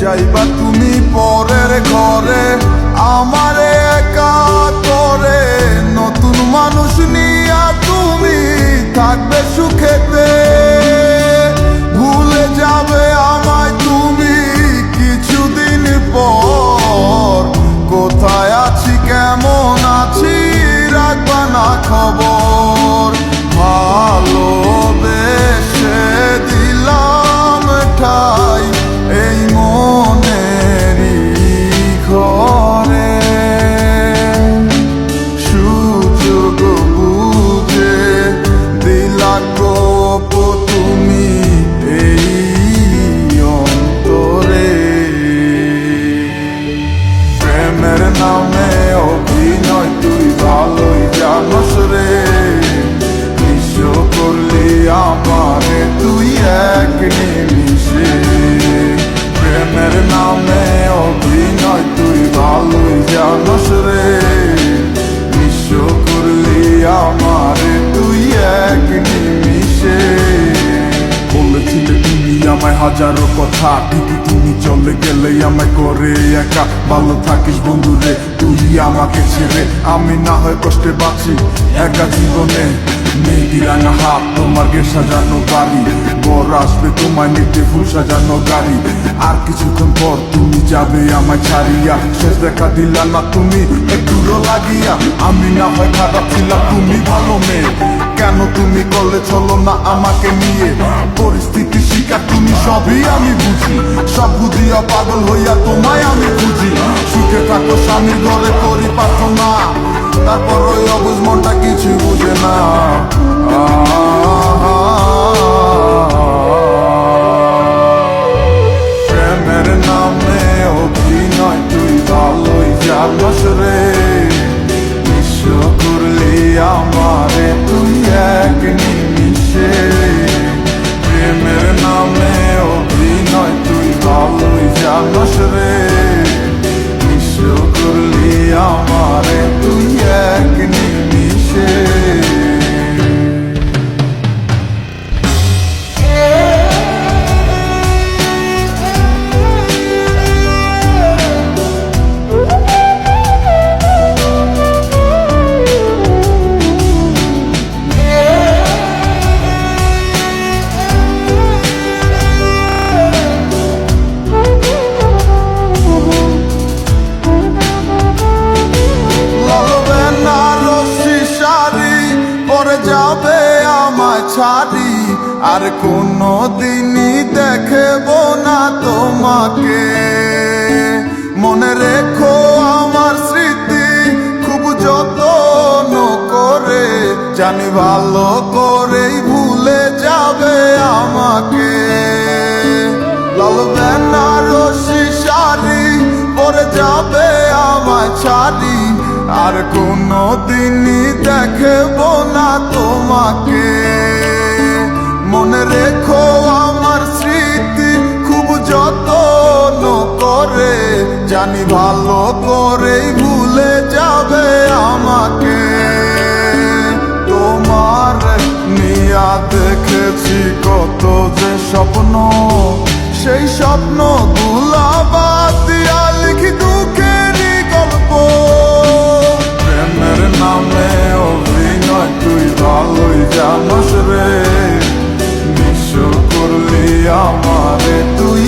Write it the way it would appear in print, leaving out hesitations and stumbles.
যাইবা তুমি পরের ঘরে আমারে একা করে, নতুন মানুষ নিয়া তুমি থাকবে সুখেতে, ভুলে যাবে আমায় তুমি কিছুদিন পর, কোথায় আছি কেমন আছি রাখবা না খবর, ভালোবেসে দিলাম ঠাই এই মনেরই ঘরে, সুযোগ বুঝে দিলা গোপ তুমি এই অন্তরে, প্রেমের নামে অভিনয় তুই ভালোই জানোস রে, নিঃস্ব করলি আমারে তুই এক নিমিষে, প্রেমের নামে অভিনয় তুই ভালোই জানোস রে, নিঃস্ব করলি আমারে তুই এক নিমিষে, বলেছিলে তুমি আমায় হাজারো কথা, ঠিকই তুমি চলে গেলে আমায় করে একা, ভালো থাকিস বন্ধুরে তুই আমাকে ছেড়ে, আমি না হয় কষ্টে বাঁচি একা জীবনে, মেহেদি রাঙা হাত তোমার গে সাজানো বাড়ি, বর আসবে তোমায় নিতে ফুল সাজানো গাড়ি, আর কিছুক্ষণ পর তুমি যাবে আমায় ছাড়িয়া, শেষ দেখা দিলা না তুমি একটুরো লাগিয়া, আমি না হয় খারাপ ছিলাম তুমি ভালো মেয়ে, কেন তুমি করলে চলো না আমাকে নিয়ে, পরিস্থিতি শিকার তুমি সবই আমি বুঝি, সব বুঝিয়া পাগল হইয়া তোমায় আমি বুঝি, সুখে থাকো স্বামীর ঘরে করি প্রার্থনা, তারপর ওই অবুঝ মনটা কিছু বুঝে না, প্রেমের নামে অভিনয় তুই ভালোই জানোস রে, নিঃস্ব করলি আমারে তুই এক নিমিষে, প্রেমের নামে অভিনয় তুই ভালোই জানোস রে, নিঃস্ব করলি আমারে তুই এক নিমিষে। যাবে আমায় ছাড়ি আর কোনো দিনই দেখব না তোমাকে, মনে রেখো আমার স্মৃতি খুব যত্ন করে, জানি ভালো করেই ভুলে যাবে আমাকে, লাল বেনারসি শাড়ি পরে যাবে আমায় ছাড়ি আর কোনো দিনই দেখব না তোমাকে, মনে রেখো আমার স্মৃতি খুব যত্ন করে, জানি ভালো করেই ভুলে যাবে আমাকে, তোমার নিয়া দেখেছি কত যে স্বপ্ন, সেই স্বপ্ন গুলা বাদ দিয়া লিখি দুঃখেরই গল্প, প্রেমের নামে অভিনয় তুই ভালোই জানোস রে, নিঃস্ব করলি আমারে তুই